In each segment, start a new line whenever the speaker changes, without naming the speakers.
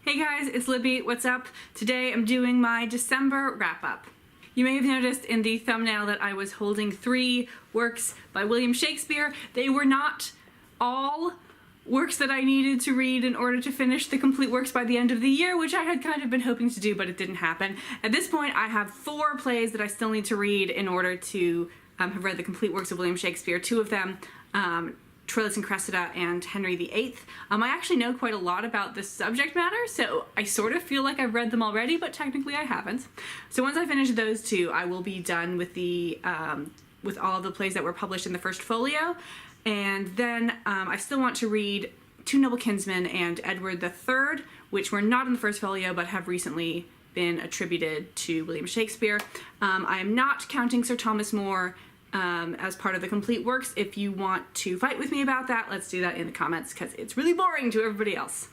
Hey guys, it's Libby. What's up? Today I'm doing my December wrap-up. You may have noticed in the thumbnail that I was holding 3 works by William Shakespeare. They were not all works that I needed to read in order to finish the complete works by the end of the year, which I had kind of been hoping to do, but it didn't happen. At this point, I have 4 plays that I still need to read in order to have read the complete works of William Shakespeare. 2 of them, Troilus and Cressida and Henry VIII. I actually know quite a lot about this subject matter, so I sort of feel like I've read them already, but technically I haven't. So once I finish those 2, I will be done with the with all of the plays that were published in the first folio. And then I still want to read Two Noble Kinsmen and Edward III, which were not in the first folio but have recently been attributed to William Shakespeare. I am not counting Sir Thomas More as part of the complete works. If you want to fight with me about that, let's do that in the comments because it's really boring to everybody else.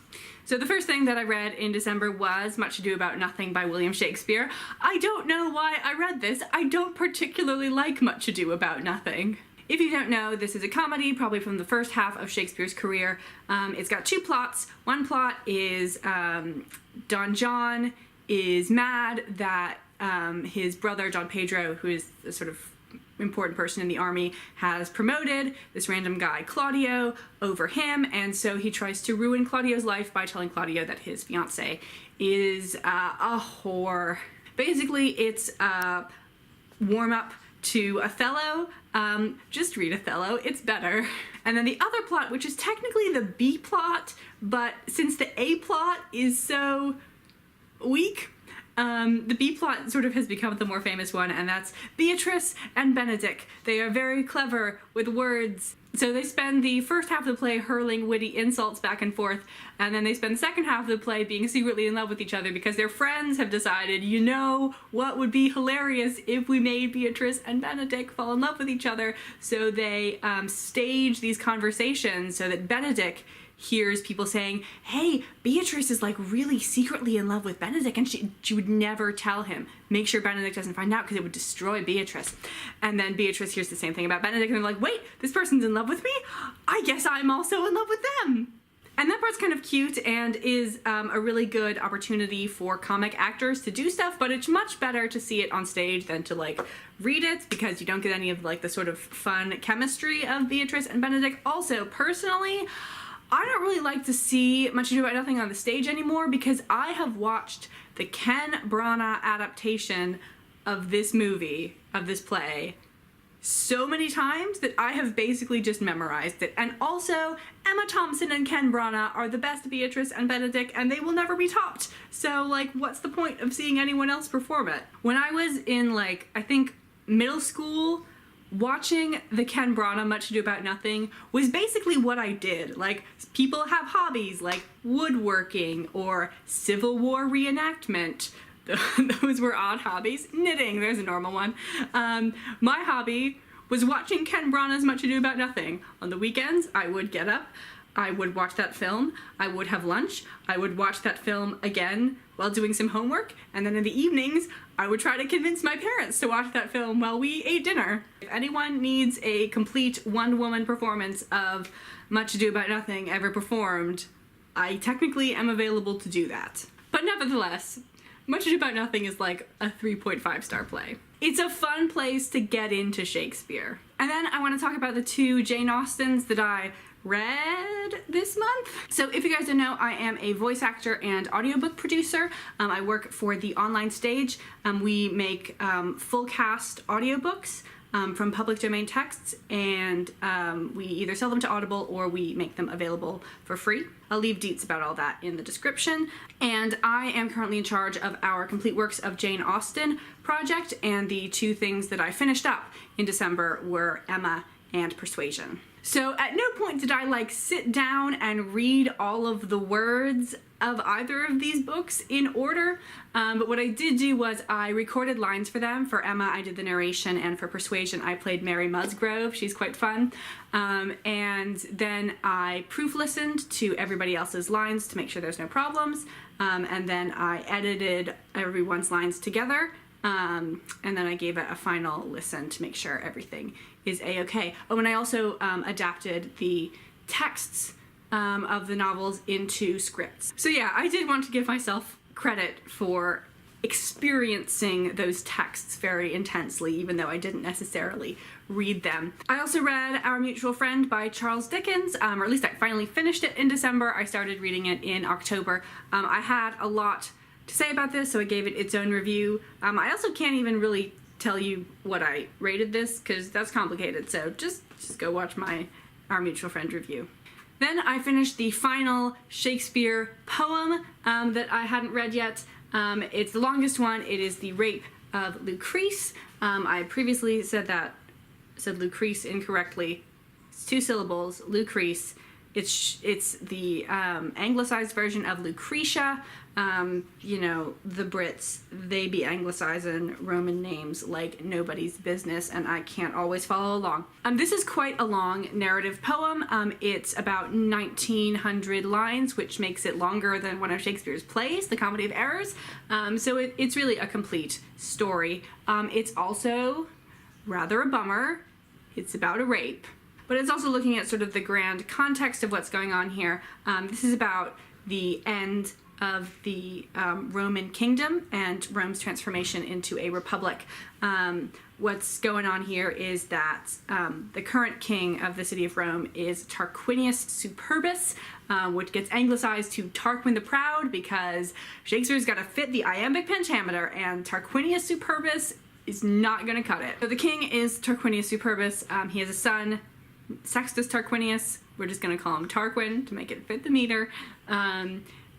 So the first thing that I read in December was Much Ado About Nothing by William Shakespeare. I don't know why I read this. I don't particularly like Much Ado About Nothing. If you don't know, this is a comedy, probably from the first half of Shakespeare's career. It's got 2 plots. One plot is Don John is mad that his brother, Don Pedro, who is a sort of important person in the army, has promoted this random guy, Claudio, over him, and so he tries to ruin Claudio's life by telling Claudio that his fiancée is a whore. Basically, it's a warm-up to Othello. Just read Othello, it's better. And then the other plot, which is technically the B plot, but since the A plot is so weak, the B plot sort of has become the more famous one, and that's Beatrice and Benedick. They are very clever with words. So they spend the first half of the play hurling witty insults back and forth, and then they spend the second half of the play being secretly in love with each other because their friends have decided, you know what would be hilarious if we made Beatrice and Benedick fall in love with each other. So they stage these conversations so that Benedick hears people saying, hey, Beatrice is like really secretly in love with Benedick and she would never tell him. Make sure Benedick doesn't find out because it would destroy Beatrice. And then Beatrice hears the same thing about Benedick and they're like, wait, this person's in love with me? I guess I'm also in love with them. And that part's kind of cute and is a really good opportunity for comic actors to do stuff, but it's much better to see it on stage than to like read it because you don't get any of like the sort of fun chemistry of Beatrice and Benedick. Also, personally, I don't really like to see Much Ado About Nothing on the stage anymore because I have watched the Ken Branagh adaptation of this movie, of this play, so many times that I have basically just memorized it. And also, Emma Thompson and Ken Branagh are the best Beatrice and Benedick, and they will never be topped. So, like, what's the point of seeing anyone else perform it? When I was in, like, I think middle school, watching the Ken Branagh Much Ado About Nothing was basically what I did. Like, people have hobbies like woodworking or Civil War reenactment. Those were odd hobbies. Knitting, there's a normal one. My hobby was watching Ken Branagh's Much Ado About Nothing. On the weekends, I would get up, I would watch that film, I would have lunch, I would watch that film again while doing some homework, and then in the evenings, I would try to convince my parents to watch that film while we ate dinner. If anyone needs a complete one-woman performance of Much Ado About Nothing ever performed, I technically am available to do that. But nevertheless, Much Ado About Nothing is like a 3.5-star play. It's a fun place to get into Shakespeare. And then I want to talk about the 2 Jane Austens that I read this month. So if you guys don't know, I am a voice actor and audiobook producer. I work for the Online Stage. We make full cast audiobooks from public domain texts, and we either sell them to Audible or we make them available for free. I'll leave deets about all that in the description. And I am currently in charge of our Complete Works of Jane Austen project, and the 2 things that I finished up in December were Emma and Persuasion. So at no point did I like sit down and read all of the words of either of these books in order, but what I did do was I recorded lines for them. For Emma, I did the narration, and for Persuasion, I played Mary Musgrove. She's quite fun. And then I proof listened to everybody else's lines to make sure there's no problems, and then I edited everyone's lines together. And then I gave it a final listen to make sure everything is a-okay. Oh, and I also adapted the texts of the novels into scripts. So yeah, I did want to give myself credit for experiencing those texts very intensely, even though I didn't necessarily read them. I also read Our Mutual Friend by Charles Dickens, or at least I finally finished it in December. I started reading it in October. I had a lot to say about this, so I gave it its own review. I also can't even really tell you what I rated this, because that's complicated, so just go watch my Our Mutual Friend review. Then I finished the final Shakespeare poem that I hadn't read yet. It's the longest one. It is The Rape of Lucrece. I previously said Lucrece incorrectly. It's 2 syllables, Lucrece. It's the anglicized version of Lucretia. You know, the Brits, they be anglicizing Roman names like nobody's business, and I can't always follow along. This is quite a long narrative poem. It's about 1900 lines, which makes it longer than one of Shakespeare's plays, The Comedy of Errors. So it's really a complete story. It's also rather a bummer. It's about a rape. But it's also looking at sort of the grand context of what's going on here. This is about the end of the Roman kingdom and Rome's transformation into a republic. What's going on here is that the current king of the city of Rome is Tarquinius Superbus, which gets anglicized to Tarquin the Proud because Shakespeare's got to fit the iambic pentameter, and Tarquinius Superbus is not going to cut it. So the king is Tarquinius Superbus. He has a son, Sextus Tarquinius. We're just going to call him Tarquin to make it fit the meter.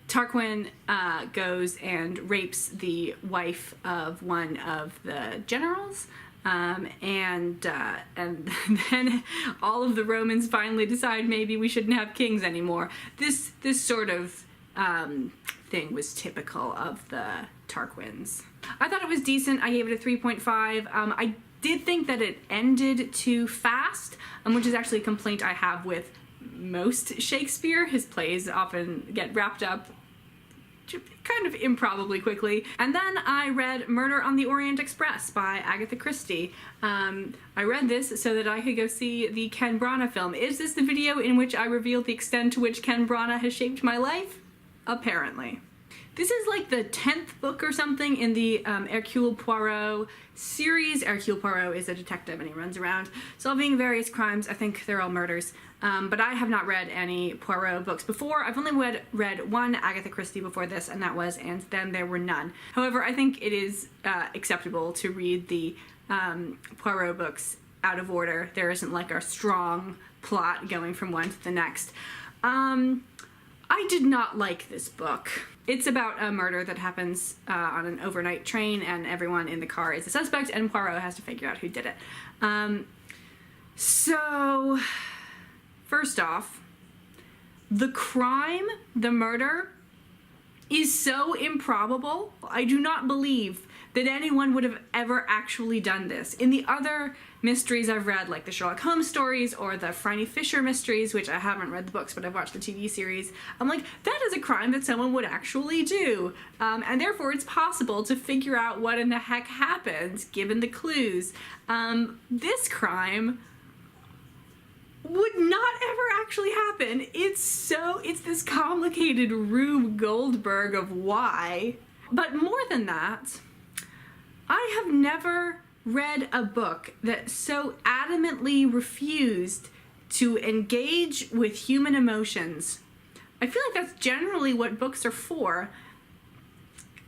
Tarquin goes and rapes the wife of one of the generals, and then all of the Romans finally decide maybe we shouldn't have kings anymore. This sort of thing was typical of the Tarquins. I thought it was decent. I gave it a 3.5. I did think that it ended too fast, which is actually a complaint I have with most Shakespeare. His plays often get wrapped up kind of improbably quickly. And then I read Murder on the Orient Express by Agatha Christie. I read this so that I could go see the Ken Branagh film. Is this the video in which I reveal the extent to which Ken Branagh has shaped my life? Apparently. This is like the 10th book or something in the Hercule Poirot series. Hercule Poirot is a detective and he runs around solving various crimes. I think they're all murders. But I have not read any Poirot books before. I've only read one Agatha Christie before this, and that was And Then There Were None. However, I think it is acceptable to read the Poirot books out of order. There isn't like a strong plot going from one to the next. I did not like this book. It's about a murder that happens on an overnight train, and everyone in the car is a suspect, and Poirot has to figure out who did it. So, first off, the crime, the murder, is so improbable. I do not believe that anyone would have ever actually done this. In the other mysteries I've read, like the Sherlock Holmes stories or the Phryne Fisher mysteries, which I haven't read the books, but I've watched the TV series, I'm like, that is a crime that someone would actually do. And therefore it's possible to figure out what in the heck happened, given the clues. This crime would not ever actually happen. It's this complicated Rube Goldberg of why. But more than that, I have never read a book that so adamantly refused to engage with human emotions. I feel like that's generally what books are for.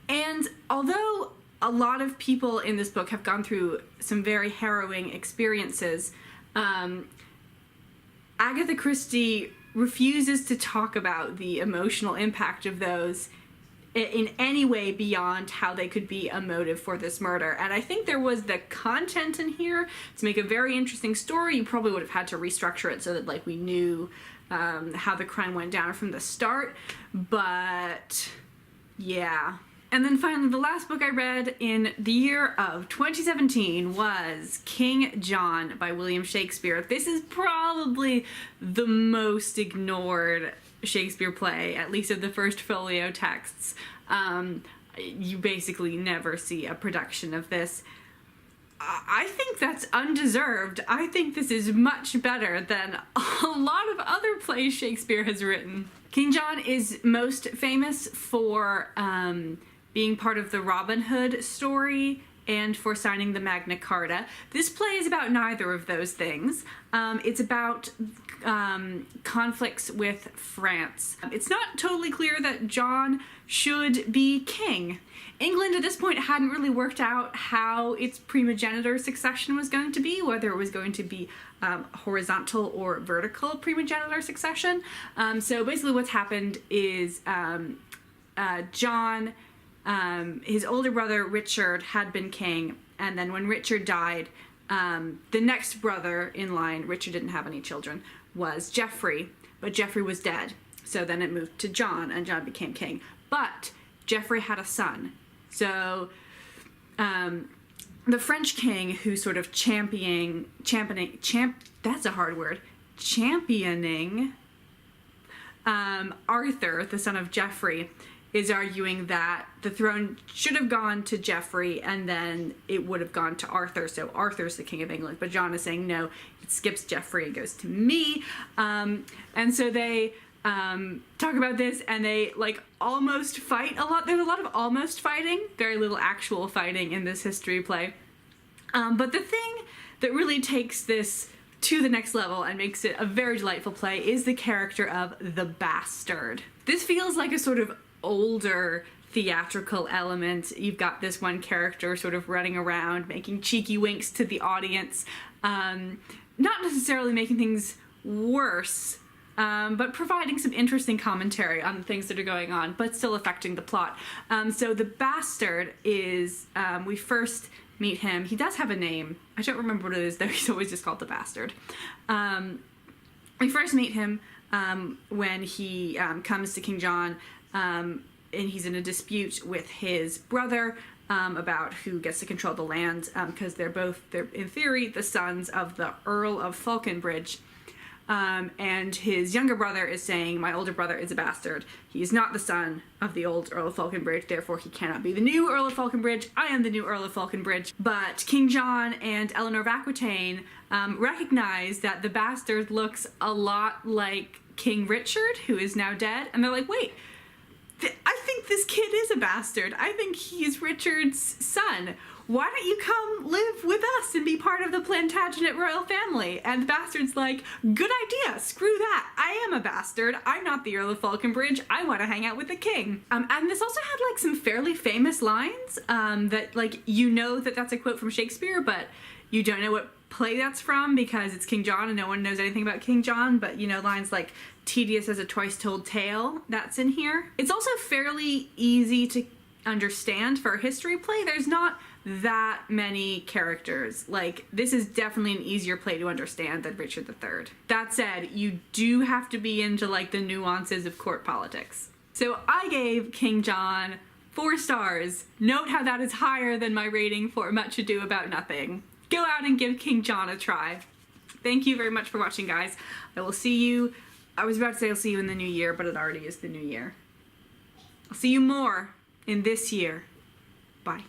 And although a lot of people in this book have gone through some very harrowing experiences, Agatha Christie refuses to talk about the emotional impact of those in any way beyond how they could be a motive for this murder. And I think there was the content in here to make a very interesting story. You probably would have had to restructure it so that like we knew how the crime went down from the start. But yeah. And then finally, the last book I read in the year of 2017 was King John by William Shakespeare. This is probably the most ignored Shakespeare play, at least of the first folio texts. You basically never see a production of this. I think that's undeserved. I think this is much better than a lot of other plays Shakespeare has written. King John is most famous for being part of the Robin Hood story and for signing the Magna Carta. This play is about neither of those things. It's about conflicts with France. It's not totally clear that John should be king. England at this point hadn't really worked out how its primogeniture succession was going to be, whether it was going to be horizontal or vertical primogeniture succession. So basically what's happened is John, his older brother Richard had been king, and then when Richard died, the next brother in line, Richard didn't have any children, was Geoffrey, but Geoffrey was dead. So then it moved to John, and John became king. But Geoffrey had a son. So the French king who sort of championing Arthur, the son of Geoffrey, is arguing that the throne should have gone to Geoffrey and then it would have gone to Arthur, so Arthur's the king of England. But John is saying, no, it skips Geoffrey, it goes to me. And so they talk about this, and they like almost fight a lot. There's a lot of almost fighting, very little actual fighting in this history play. But the thing that really takes this to the next level and makes it a very delightful play is the character of the bastard. This feels like a sort of older theatrical element. You've got this one character sort of running around making cheeky winks to the audience, not necessarily making things worse, but providing some interesting commentary on the things that are going on, but still affecting the plot. So the bastard is, we first meet him. He does have a name. I don't remember what it is, though. He's always just called the bastard. We first meet him when he comes to King John, and he's in a dispute with his brother about who gets to control the land, because they're in theory the sons of the Earl of Falconbridge. And his younger brother is saying, my older brother is a bastard. He is not the son of the old Earl of Falconbridge, therefore he cannot be the new Earl of Falconbridge. I am the new Earl of Falconbridge. But King John and Eleanor of Aquitaine recognize that the bastard looks a lot like King Richard, who is now dead. And they're like, wait, I think this kid is a bastard. I think he's Richard's son. Why don't you come live with us and be part of the Plantagenet royal family? And the bastard's like, good idea, screw that. I am a bastard. I'm not the Earl of Falconbridge. I want to hang out with the king. And this also had like some fairly famous lines that like, you know that that's a quote from Shakespeare, but you don't know what play that's from because it's King John and no one knows anything about King John. But you know, lines like tedious as a twice told tale, that's in here. It's also fairly easy to understand for a history play. There's not that many characters. Like, this is definitely an easier play to understand than Richard III. That said, you do have to be into like the nuances of court politics. So I gave King John 4 stars. Note how that is higher than my rating for Much Ado About Nothing. Go out and give King John a try. Thank you very much for watching, guys. I will see you, I was about to say I'll see you in the new year, but it already is the new year. I'll see you more in this year. Bye.